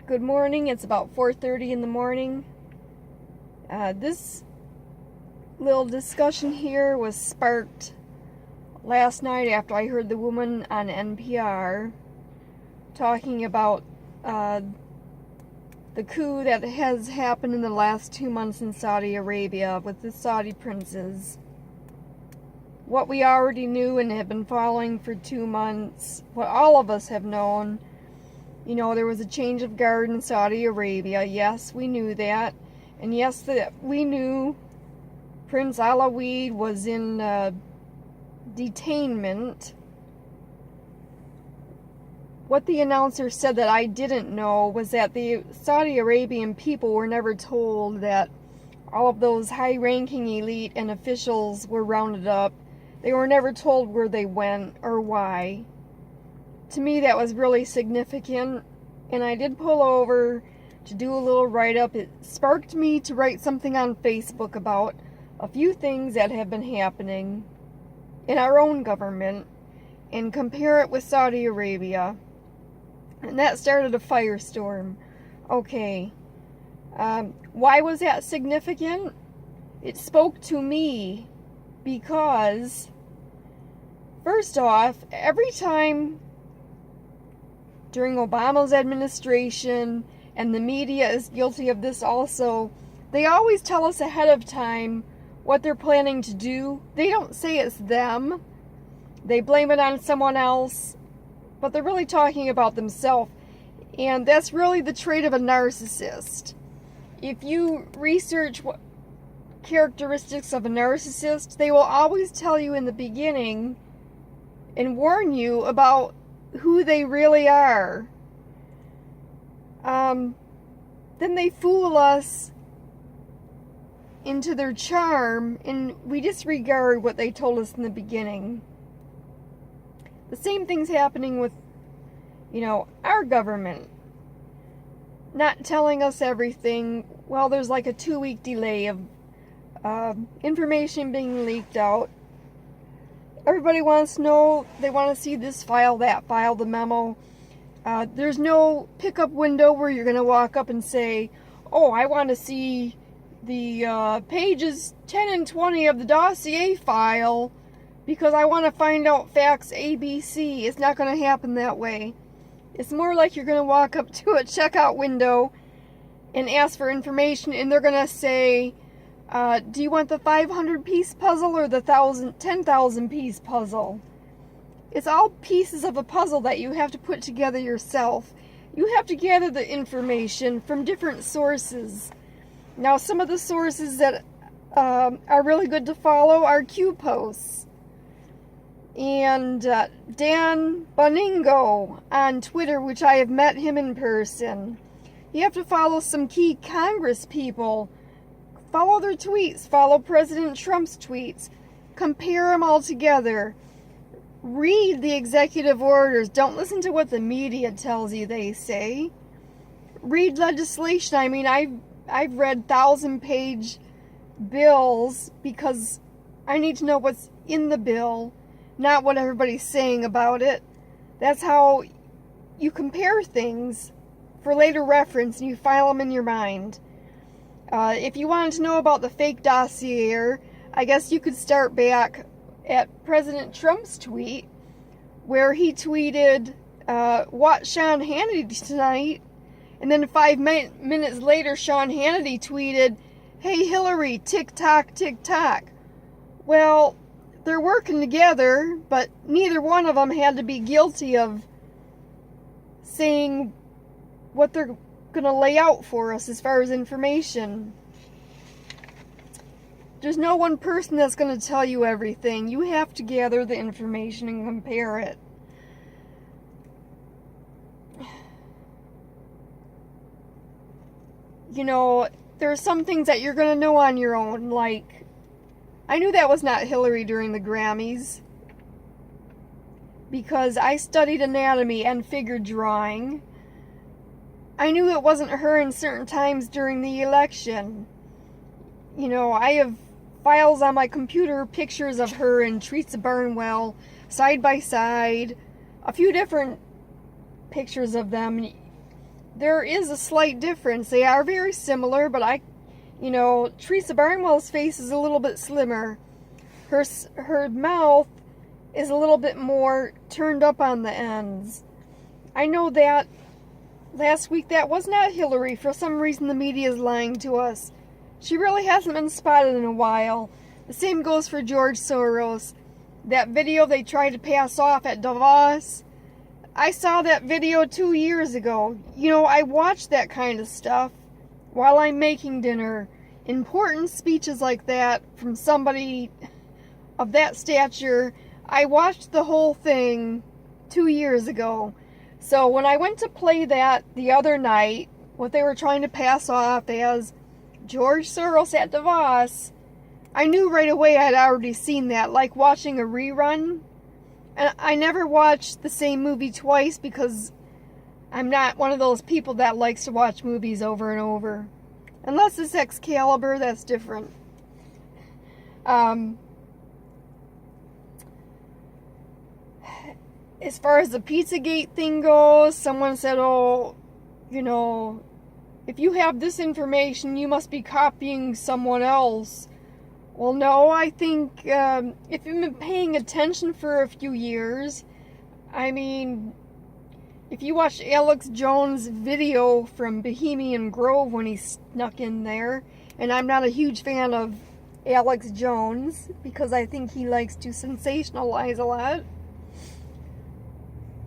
Good morning. It's about 4:30 in the morning. This little discussion here was sparked last night after I heard the woman on NPR talking about the coup that has happened in the last 2 months in Saudi Arabia with the Saudi princes. What we already knew and have been following for 2 months, what all of us have known. You know, there was a change of guard in Saudi Arabia. Yes, we knew that. And yes, that we knew Prince Alawid was in detainment. What the announcer said that I didn't know was that the Saudi Arabian people were never told that all of those high-ranking elite and officials were rounded up. They were never told where they went or why. To me, that was really significant, and I did pull over to do a little write-up. It sparked me to write something on Facebook about a few things that have been happening in our own government and compare it with Saudi Arabia. And that started a firestorm. Okay. Why was that significant? It spoke to me because, first off, every time during Obama's administration, and the media is guilty of this also, they always tell us ahead of time what they're planning to do. They don't say it's them. They blame it on someone else, but they're really talking about themselves. And that's really the trait of a narcissist. If you research what characteristics of a narcissist, they will always tell you in the beginning and warn you about who they really are. Then they fool us into their charm, and we disregard what they told us in the beginning. The same thing's happening with, our government. Not telling us everything. Well, there's like a 2-week delay of information being leaked out. Everybody wants to know, they want to see this file, that file, the memo. There's no pickup window where you're going to walk up and say, oh, I want to see the pages 10 and 20 of the dossier file because I want to find out facts ABC. It's not going to happen that way. It's more like you're going to walk up to a checkout window and ask for information, and they're going to say, do you want the 500-piece puzzle or the 10,000-piece puzzle? It's all pieces of a puzzle that you have to put together yourself. You have to gather the information from different sources. Now, some of the sources that are really good to follow are Q posts. And Dan Boningo on Twitter, which I have met him in person. You have to follow some key Congress people. Follow their tweets. Follow President Trump's tweets. Compare them all together. Read the executive orders. Don't listen to what the media tells you they say. Read legislation. I mean, I've read 1,000-page bills because I need to know what's in the bill, not what everybody's saying about it. That's how you compare things for later reference, and you file them in your mind. If you wanted to know about the fake dossier, I guess you could start back at President Trump's tweet, where he tweeted, watch Sean Hannity tonight, and then 5 minutes later, Sean Hannity tweeted, hey Hillary, tick-tock, tick-tock. Well, they're working together, but neither one of them had to be guilty of saying what they're going to lay out for us as far as information. There's no one person that's going to tell you everything. You have to gather the information and compare it. There are some things that you're going to know on your own, like, I knew that was not Hillary during the Grammys because I studied anatomy and figure drawing. I knew it wasn't her in certain times during the election. I have files on my computer, pictures of her and Teresa Barnwell side by side, a few different pictures of them. there is a slight difference. They are very similar, but Teresa Barnwell's face is a little bit slimmer. Her mouth is a little bit more turned up on the ends. I know that last week that was not Hillary. For some reason the media is lying to us. She really hasn't been spotted in a while. The same goes for George Soros. That video they tried to pass off at Davos, I saw that video 2 years ago. I watch that kind of stuff while I'm making dinner. Important speeches like that from somebody of that stature, I watched the whole thing 2 years ago. So when I went to play that the other night, what they were trying to pass off as George Soros at Davos, I knew right away I'd already seen that, like watching a rerun. And I never watch the same movie twice because I'm not one of those people that likes to watch movies over and over. Unless it's Excalibur, that's different. As far as the Pizzagate thing goes, someone said, if you have this information, you must be copying someone else. Well, no, I think if you've been paying attention for a few years, if you watched Alex Jones' video from Bohemian Grove when he snuck in there, and I'm not a huge fan of Alex Jones because I think he likes to sensationalize a lot.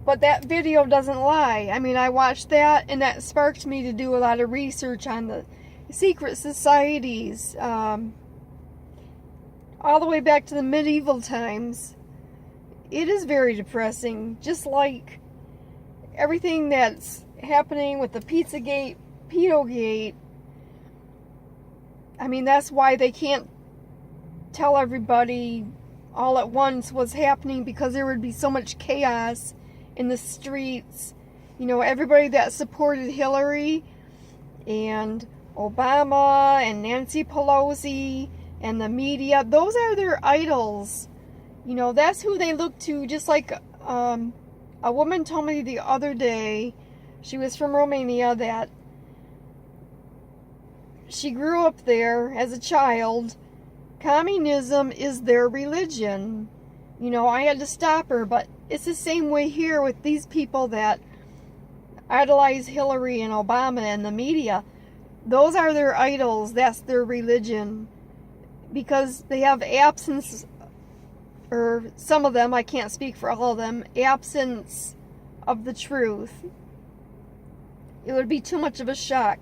But that video doesn't lie. I watched that, and that sparked me to do a lot of research on the secret societies, all the way back to the medieval times. It is very depressing, just like everything that's happening with the Pizzagate, Pedogate. That's why they can't tell everybody all at once what's happening, because there would be so much chaos in the streets. Everybody that supported Hillary and Obama and Nancy Pelosi and the media, those are their idols. That's who they look to. Just like a woman told me the other day, she was from Romania, that she grew up there as a child. Communism is their religion. I had to stop her, but it's the same way here with these people that idolize Hillary and Obama and the media. Those are their idols. That's their religion. Because they have absence, or some of them, I can't speak for all of them, absence of the truth. It would be too much of a shock.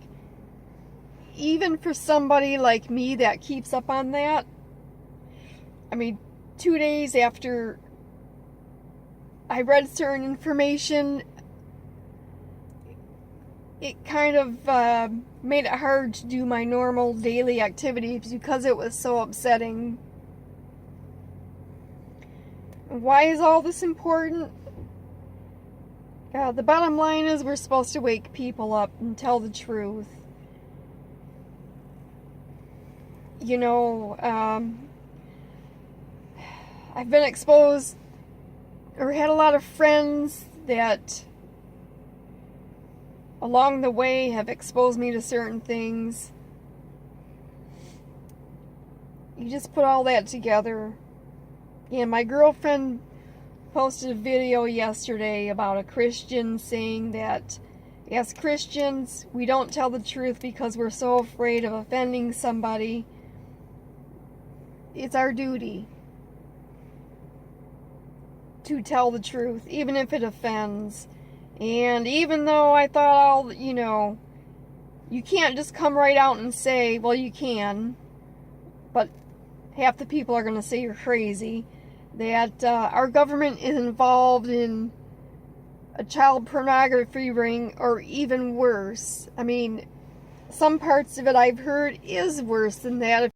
Even for somebody like me that keeps up on that. 2 days after I read certain information, it kind of made it hard to do my normal daily activities because it was so upsetting. Why is all this important? The bottom line is we're supposed to wake people up and tell the truth. I've been exposed, or had a lot of friends that along the way have exposed me to certain things. You just put all that together. And my girlfriend posted a video yesterday about a Christian saying that as Christians, we don't tell the truth because we're so afraid of offending somebody. It's our duty to tell the truth, even if it offends. And even though I thought, you can't just come right out and say, well, you can, but half the people are going to say you're crazy, that our government is involved in a child pornography ring, or even worse. Some parts of it I've heard is worse than that.